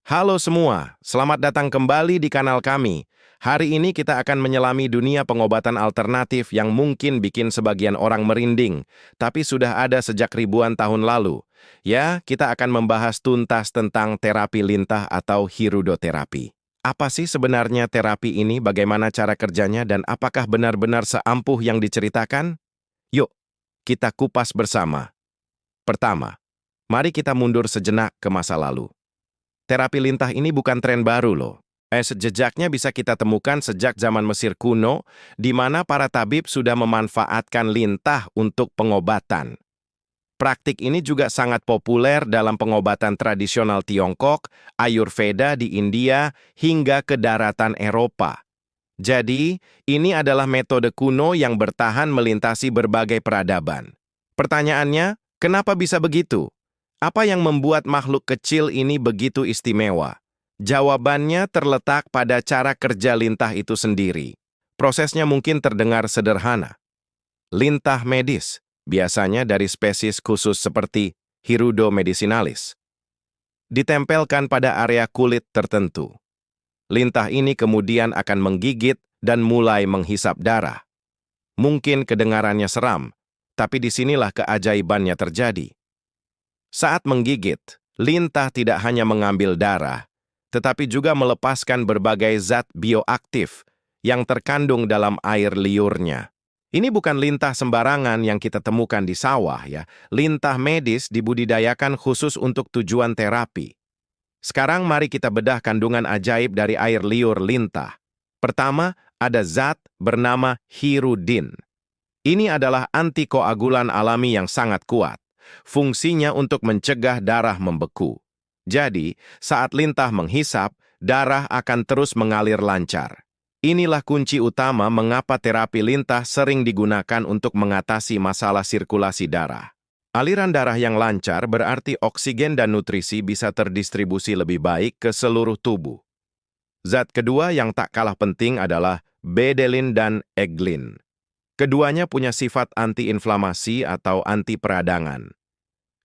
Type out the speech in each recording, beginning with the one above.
Halo semua, selamat datang kembali di kanal kami. Hari ini kita akan menyelami dunia pengobatan alternatif yang mungkin bikin sebagian orang merinding, tapi sudah ada sejak ribuan tahun lalu. Ya, kita akan membahas tuntas tentang terapi lintah atau hirudoterapi. Apa sih sebenarnya terapi ini, bagaimana cara kerjanya, dan apakah benar-benar seampuh yang diceritakan? Yuk, kita kupas bersama. Pertama, mari kita mundur sejenak ke masa lalu. Terapi lintah ini bukan tren baru loh. Jejaknya bisa kita temukan sejak zaman Mesir kuno, di mana para tabib sudah memanfaatkan lintah untuk pengobatan. Praktik ini juga sangat populer dalam pengobatan tradisional Tiongkok, Ayurveda di India, hingga ke daratan Eropa. Jadi, ini adalah metode kuno yang bertahan melintasi berbagai peradaban. Pertanyaannya, kenapa bisa begitu? Apa yang membuat makhluk kecil ini begitu istimewa? Jawabannya terletak pada cara kerja lintah itu sendiri. Prosesnya mungkin terdengar sederhana. Lintah medis, biasanya dari spesies khusus seperti Hirudo medicinalis, ditempelkan pada area kulit tertentu. Lintah ini kemudian akan menggigit dan mulai menghisap darah. Mungkin kedengarannya seram, tapi disinilah keajaibannya terjadi. Saat menggigit, lintah tidak hanya mengambil darah, tetapi juga melepaskan berbagai zat bioaktif yang terkandung dalam air liurnya. Ini bukan lintah sembarangan yang kita temukan di sawah ya. Lintah medis dibudidayakan khusus untuk tujuan terapi. Sekarang mari kita bedah kandungan ajaib dari air liur lintah. Pertama, ada zat bernama hirudin. Ini adalah antikoagulan alami yang sangat kuat. Fungsinya untuk mencegah darah membeku. Jadi, saat lintah menghisap, darah akan terus mengalir lancar. Inilah kunci utama mengapa terapi lintah sering digunakan untuk mengatasi masalah sirkulasi darah. Aliran darah yang lancar berarti oksigen dan nutrisi bisa terdistribusi lebih baik ke seluruh tubuh. Zat kedua yang tak kalah penting adalah bedelin dan eglin. Keduanya punya sifat anti-inflamasi atau anti-peradangan.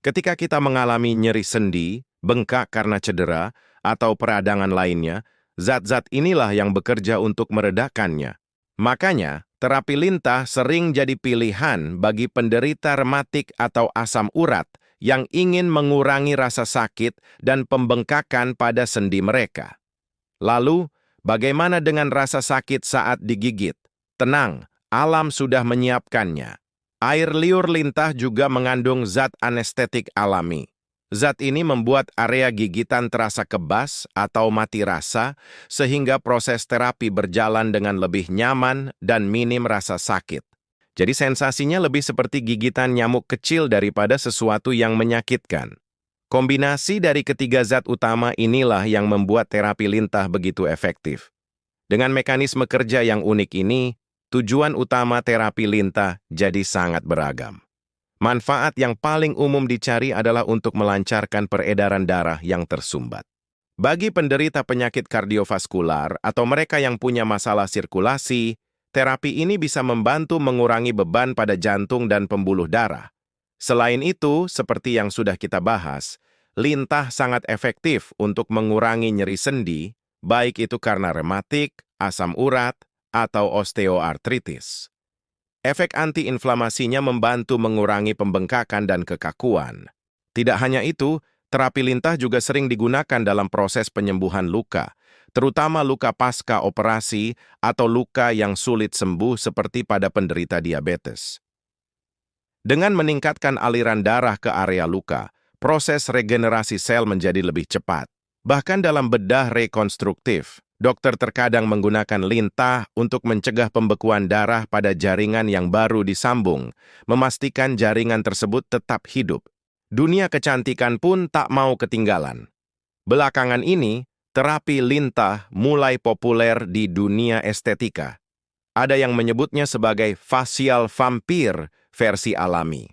Ketika kita mengalami nyeri sendi, bengkak karena cedera, atau peradangan lainnya, zat-zat inilah yang bekerja untuk meredakannya. Makanya, terapi lintah sering jadi pilihan bagi penderita rematik atau asam urat yang ingin mengurangi rasa sakit dan pembengkakan pada sendi mereka. Lalu, bagaimana dengan rasa sakit saat digigit? Tenang, alam sudah menyiapkannya. Air liur lintah juga mengandung zat anestetik alami. Zat ini membuat area gigitan terasa kebas atau mati rasa, sehingga proses terapi berjalan dengan lebih nyaman dan minim rasa sakit. Jadi sensasinya lebih seperti gigitan nyamuk kecil daripada sesuatu yang menyakitkan. Kombinasi dari ketiga zat utama inilah yang membuat terapi lintah begitu efektif. Dengan mekanisme kerja yang unik ini, tujuan utama terapi lintah jadi sangat beragam. Manfaat yang paling umum dicari adalah untuk melancarkan peredaran darah yang tersumbat. Bagi penderita penyakit kardiovaskular atau mereka yang punya masalah sirkulasi, terapi ini bisa membantu mengurangi beban pada jantung dan pembuluh darah. Selain itu, seperti yang sudah kita bahas, lintah sangat efektif untuk mengurangi nyeri sendi, baik itu karena rematik, asam urat, atau osteoartritis. Efek antiinflamasinya membantu mengurangi pembengkakan dan kekakuan. Tidak hanya itu, terapi lintah juga sering digunakan dalam proses penyembuhan luka, terutama luka pasca operasi atau luka yang sulit sembuh seperti pada penderita diabetes. Dengan meningkatkan aliran darah ke area luka, proses regenerasi sel menjadi lebih cepat. Bahkan dalam bedah rekonstruktif, dokter terkadang menggunakan lintah untuk mencegah pembekuan darah pada jaringan yang baru disambung, memastikan jaringan tersebut tetap hidup. Dunia kecantikan pun tak mau ketinggalan. Belakangan ini, terapi lintah mulai populer di dunia estetika. Ada yang menyebutnya sebagai facial vampir versi alami.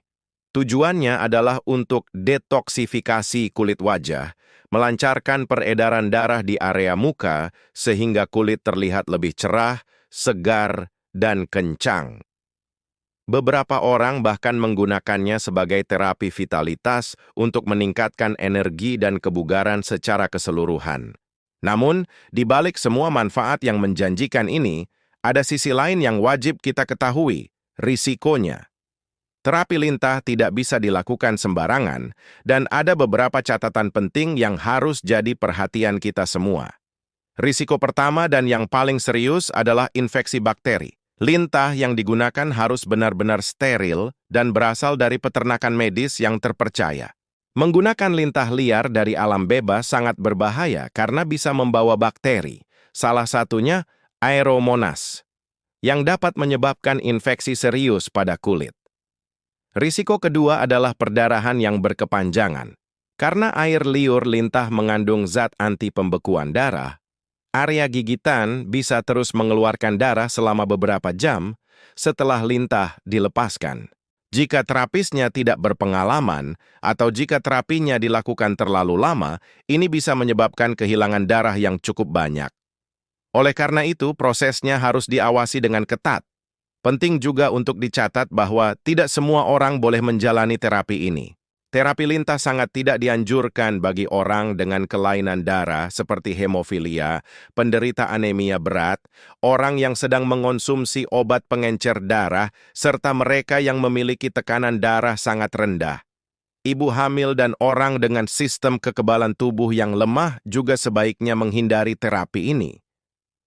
Tujuannya adalah untuk detoksifikasi kulit wajah, melancarkan peredaran darah di area muka sehingga kulit terlihat lebih cerah, segar, dan kencang. Beberapa orang bahkan menggunakannya sebagai terapi vitalitas untuk meningkatkan energi dan kebugaran secara keseluruhan. Namun, di balik semua manfaat yang menjanjikan ini, ada sisi lain yang wajib kita ketahui, risikonya. Terapi lintah tidak bisa dilakukan sembarangan, dan ada beberapa catatan penting yang harus jadi perhatian kita semua. Risiko pertama dan yang paling serius adalah infeksi bakteri. Lintah yang digunakan harus benar-benar steril dan berasal dari peternakan medis yang terpercaya. Menggunakan lintah liar dari alam bebas sangat berbahaya karena bisa membawa bakteri, salah satunya Aeromonas, yang dapat menyebabkan infeksi serius pada kulit. Risiko kedua adalah perdarahan yang berkepanjangan. Karena air liur lintah mengandung zat anti pembekuan darah, area gigitan bisa terus mengeluarkan darah selama beberapa jam setelah lintah dilepaskan. Jika terapisnya tidak berpengalaman atau jika terapinya dilakukan terlalu lama, ini bisa menyebabkan kehilangan darah yang cukup banyak. Oleh karena itu, prosesnya harus diawasi dengan ketat. Penting juga untuk dicatat bahwa tidak semua orang boleh menjalani terapi ini. Terapi lintah sangat tidak dianjurkan bagi orang dengan kelainan darah seperti hemofilia, penderita anemia berat, orang yang sedang mengonsumsi obat pengencer darah, serta mereka yang memiliki tekanan darah sangat rendah. Ibu hamil dan orang dengan sistem kekebalan tubuh yang lemah juga sebaiknya menghindari terapi ini.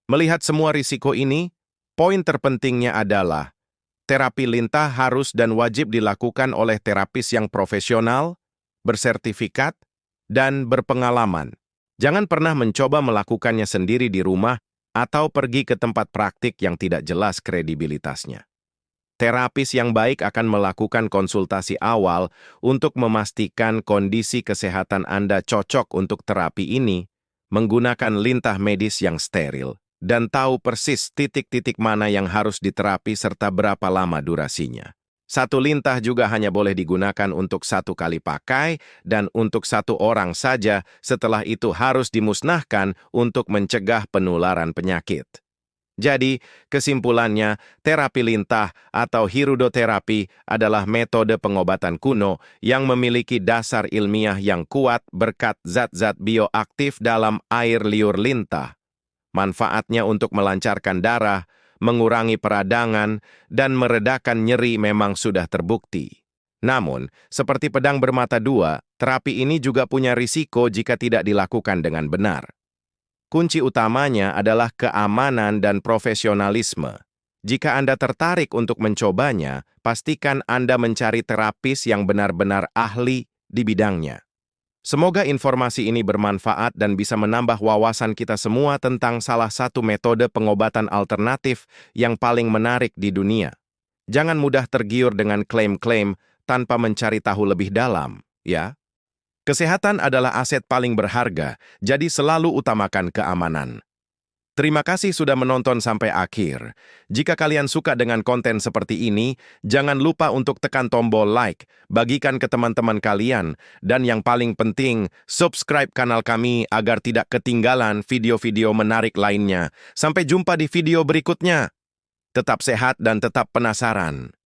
Melihat semua risiko ini, poin terpentingnya adalah terapi lintah harus dan wajib dilakukan oleh terapis yang profesional, bersertifikat, dan berpengalaman. Jangan pernah mencoba melakukannya sendiri di rumah atau pergi ke tempat praktik yang tidak jelas kredibilitasnya. Terapis yang baik akan melakukan konsultasi awal untuk memastikan kondisi kesehatan Anda cocok untuk terapi ini, menggunakan lintah medis yang steril, dan tahu persis titik-titik mana yang harus diterapi serta berapa lama durasinya. Satu lintah juga hanya boleh digunakan untuk satu kali pakai dan untuk satu orang saja, setelah itu harus dimusnahkan untuk mencegah penularan penyakit. Jadi, kesimpulannya, terapi lintah atau hirudoterapi adalah metode pengobatan kuno yang memiliki dasar ilmiah yang kuat berkat zat-zat bioaktif dalam air liur lintah. Manfaatnya untuk melancarkan darah, mengurangi peradangan, dan meredakan nyeri memang sudah terbukti. Namun, seperti pedang bermata dua, terapi ini juga punya risiko jika tidak dilakukan dengan benar. Kunci utamanya adalah keamanan dan profesionalisme. Jika Anda tertarik untuk mencobanya, pastikan Anda mencari terapis yang benar-benar ahli di bidangnya. Semoga informasi ini bermanfaat dan bisa menambah wawasan kita semua tentang salah satu metode pengobatan alternatif yang paling menarik di dunia. Jangan mudah tergiur dengan klaim-klaim tanpa mencari tahu lebih dalam, ya. Kesehatan adalah aset paling berharga, jadi selalu utamakan keamanan. Terima kasih sudah menonton sampai akhir. Jika kalian suka dengan konten seperti ini, jangan lupa untuk tekan tombol like, bagikan ke teman-teman kalian, dan yang paling penting, subscribe kanal kami agar tidak ketinggalan video-video menarik lainnya. Sampai jumpa di video berikutnya. Tetap sehat dan tetap penasaran.